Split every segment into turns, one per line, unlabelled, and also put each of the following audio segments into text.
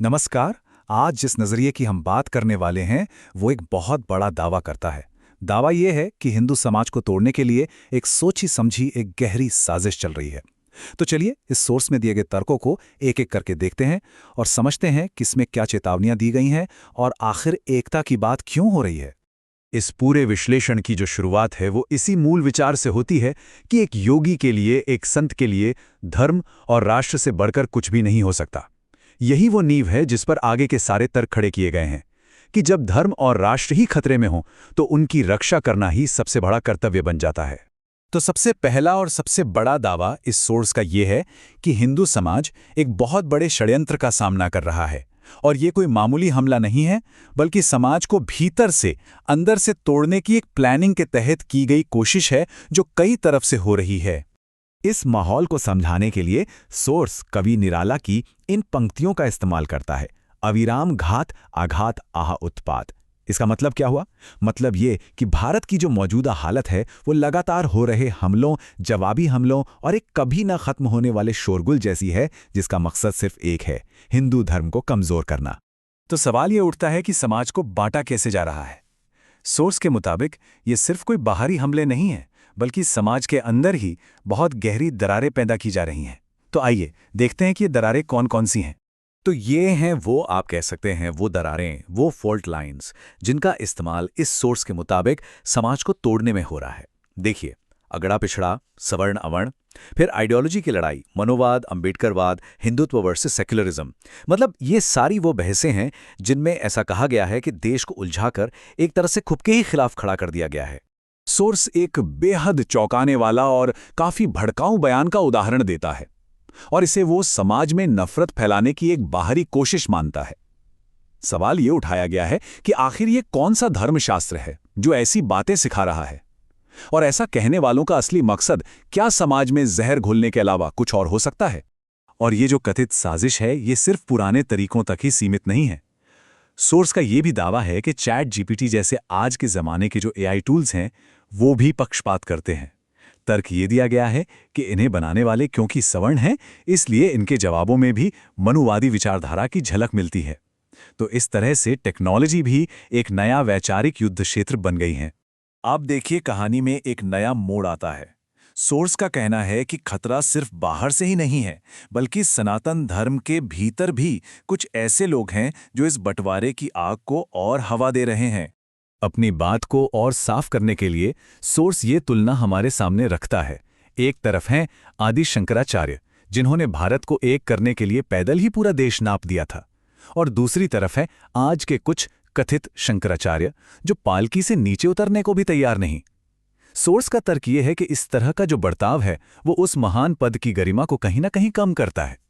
नमस्कार। आज जिस नज़रिए की हम बात करने वाले हैं वो एक बहुत बड़ा दावा करता है। दावा ये है कि हिंदू समाज को तोड़ने के लिए एक सोची समझी एक गहरी साजिश चल रही है। तो चलिए इस सोर्स में दिए गए तर्कों को एक एक करके देखते हैं और समझते हैं कि इसमें क्या चेतावनियां दी गई हैं और आखिर एकता की बात क्यों हो रही है।
इस पूरे विश्लेषण की जो शुरुआत है वो इसी मूल विचार से होती है कि एक योगी के लिए, एक संत के लिए धर्म और राष्ट्र से बढ़कर कुछ भी नहीं हो सकता। यही वो नींव है जिस पर आगे के सारे तर्क खड़े किए गए हैं कि जब धर्म और राष्ट्र ही खतरे में हो तो उनकी रक्षा करना ही सबसे बड़ा कर्तव्य बन जाता है।
तो सबसे पहला और सबसे बड़ा दावा इस सोर्स का ये है कि हिंदू समाज एक बहुत बड़े षड्यंत्र का सामना कर रहा है और ये कोई मामूली हमला नहीं है, बल्कि समाज को भीतर से, अंदर से तोड़ने की एक प्लानिंग के तहत की गई कोशिश है जो कई तरफ से हो रही है। इस माहौल को समझाने के लिए सोर्स कवि निराला की इन पंक्तियों का इस्तेमाल करता है। अविराम घात आघात आह उत्पात। इसका मतलब क्या हुआ? मतलब ये कि भारत की जो मौजूदा हालत है वो लगातार हो रहे हमलों, जवाबी हमलों और एक कभी ना खत्म होने वाले शोरगुल जैसी है, जिसका मकसद सिर्फ एक है, हिंदू धर्म को कमजोर करना। तो सवाल ये उठता है कि समाज को बांटा कैसे जा रहा है। सोर्स के मुताबिक ये सिर्फ कोई बाहरी हमले नहीं है, बल्कि समाज के अंदर ही बहुत गहरी दरारें पैदा की जा रही हैं। तो आइए देखते हैं कि ये दरारें कौन कौन सी हैं। तो ये हैं वो, आप कह सकते हैं वो दरारें, वो फॉल्ट लाइंस जिनका इस्तेमाल इस सोर्स के मुताबिक समाज को तोड़ने में हो रहा है। देखिए, अगड़ा पिछड़ा, सवर्ण अवर्ण, फिर आइडियोलॉजी की लड़ाई, मनोवाद, अंबेडकरवाद, हिंदुत्व वर्सेस सेक्युलरिज्म। मतलब ये सारी वो बहसें हैं जिनमें ऐसा कहा गया है कि देश को उलझाकर एक तरह से खुद के ही खिलाफ खड़ा कर दिया गया है। सोर्स एक बेहद चौंकाने वाला और काफी भड़काऊ बयान का उदाहरण देता है और इसे वो समाज में नफरत फैलाने की एक बाहरी कोशिश मानता है। सवाल ये उठाया गया है कि आखिर ये कौन सा धर्मशास्त्र है जो ऐसी बातें सिखा रहा है, और ऐसा कहने वालों का असली मकसद क्या समाज में जहर घोलने के अलावा कुछ और हो सकता है? और ये जो कथित साजिश है ये सिर्फ पुराने तरीकों तक ही सीमित नहीं है। सोर्स का ये भी दावा है कि चैट जीपीटी जैसे आज के ज़माने के जो एआई टूल्स हैं वो भी पक्षपात करते हैं। तर्क ये दिया गया है कि इन्हें बनाने वाले क्योंकि सवर्ण हैं, इसलिए इनके जवाबों में भी मनुवादी विचारधारा की झलक मिलती है। तो इस तरह से टेक्नोलॉजी भी एक नया वैचारिक युद्ध क्षेत्र बन गई है। अब देखिए, कहानी में एक नया मोड़ आता है। सोर्स का कहना है कि खतरा सिर्फ बाहर से ही नहीं है, बल्कि सनातन धर्म के भीतर भी कुछ ऐसे लोग हैं जो इस बंटवारे की आग को और हवा दे रहे हैं। अपनी बात को और साफ करने के लिए सोर्स ये तुलना हमारे सामने रखता है। एक तरफ हैं आदि शंकराचार्य, जिन्होंने भारत को एक करने के लिए पैदल ही पूरा देश नाप दिया था, और दूसरी तरफ है आज के कुछ कथित शंकराचार्य जो पालकी से नीचे उतरने को भी तैयार नहीं। सोर्स का तर्क यह है कि इस तरह का जो बर्ताव है वो उस महान पद की गरिमा को कहीं ना कहीं कम करता है।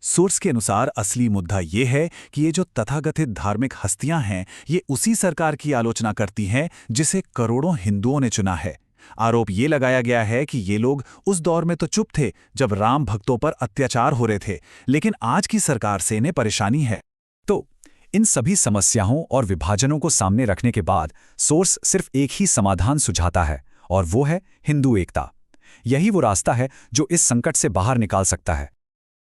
सोर्स के अनुसार असली मुद्दा ये है कि ये जो तथाकथित धार्मिक हस्तियां हैं ये उसी सरकार की आलोचना करती हैं जिसे करोड़ों हिंदुओं ने चुना है। आरोप ये लगाया गया है कि ये लोग उस दौर में तो चुप थे जब राम भक्तों पर अत्याचार हो रहे थे, लेकिन आज की सरकार से इन्हें परेशानी है। तो इन सभी समस्याओं और विभाजनों को सामने रखने के बाद सोर्स सिर्फ एक ही समाधान सुझाता है, और वो है हिंदू एकता। यही वो रास्ता है जो इस संकट से बाहर निकाल सकता है।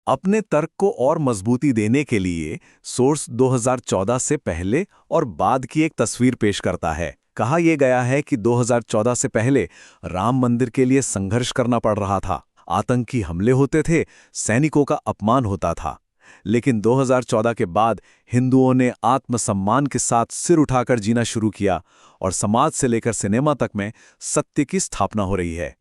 अपने तर्क को और मजबूती देने के लिए सोर्स 2014 से पहले और बाद की एक तस्वीर पेश करता है। कहा यह गया है कि 2014 से पहले राम मंदिर के लिए संघर्ष करना पड़ रहा था, आतंकी हमले होते थे, सैनिकों का अपमान होता था। लेकिन 2014 के बाद हिंदुओं ने आत्मसम्मान के साथ सिर उठाकर जीना शुरू किया और समाज से लेकर सिनेमा तक में सत्य की स्थापना हो रही है।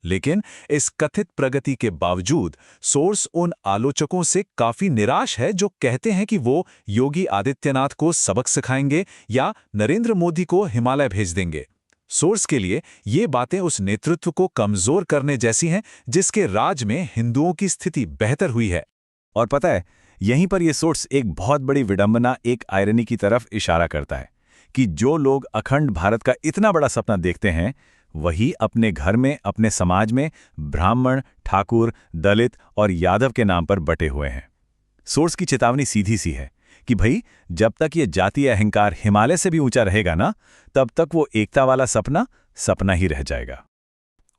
लेकिन इस कथित प्रगति के बावजूद सोर्स उन आलोचकों से काफी निराश है जो कहते हैं कि वो योगी आदित्यनाथ को सबक सिखाएंगे या नरेंद्र मोदी को हिमालय भेज देंगे। सोर्स के लिए ये बातें उस नेतृत्व को कमजोर करने जैसी हैं जिसके राज में हिंदुओं की स्थिति बेहतर हुई है। और पता है, यहीं पर यह सोर्स एक बहुत बड़ी विडंबना, एक आयरनी की तरफ इशारा करता है कि जो लोग अखंड भारत का इतना बड़ा सपना देखते हैं वही अपने घर में, अपने समाज में ब्राह्मण, ठाकुर, दलित और यादव के नाम पर बटे हुए हैं। सोर्स की चेतावनी सीधी सी है कि भाई, जब तक ये जातीय अहंकार हिमालय से भी ऊंचा रहेगा ना, तब तक वो एकता वाला सपना सपना ही रह जाएगा।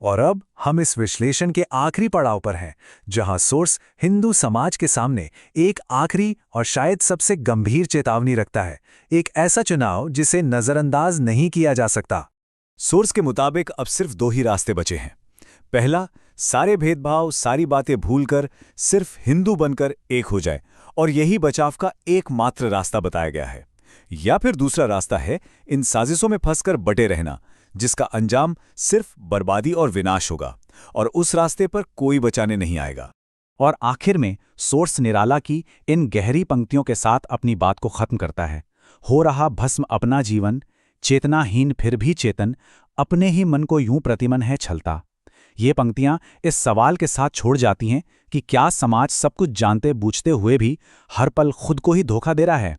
और अब हम इस विश्लेषण के आखिरी पड़ाव पर हैं, जहां सोर्स हिंदू समाज के सामने एक आखिरी और शायद सबसे गंभीर चेतावनी रखता है, एक ऐसा चुनाव जिसे नजरअंदाज नहीं किया जा सकता।
सोर्स के मुताबिक अब सिर्फ 2 ही रास्ते बचे हैं। पहला, सारे भेदभाव, सारी बातें भूलकर सिर्फ हिंदू बनकर एक हो जाए, और यही बचाव का एकमात्र रास्ता बताया गया है। या फिर दूसरा रास्ता है इन साजिशों में फंसकर बटे रहना, जिसका अंजाम सिर्फ बर्बादी और विनाश होगा, और उस रास्ते पर कोई बचाने नहीं आएगा।
और आखिर में सोर्स निराला की इन गहरी पंक्तियों के साथ अपनी बात को खत्म करता है। हो रहा भस्म अपना जीवन, चेतनाहीन फिर भी चेतन, अपने ही मन को यूं प्रतिमन है छलता। ये पंक्तियां इस सवाल के साथ छोड़ जाती हैं कि क्या समाज सब कुछ जानते बूझते हुए भी हर पल खुद को ही धोखा दे रहा है?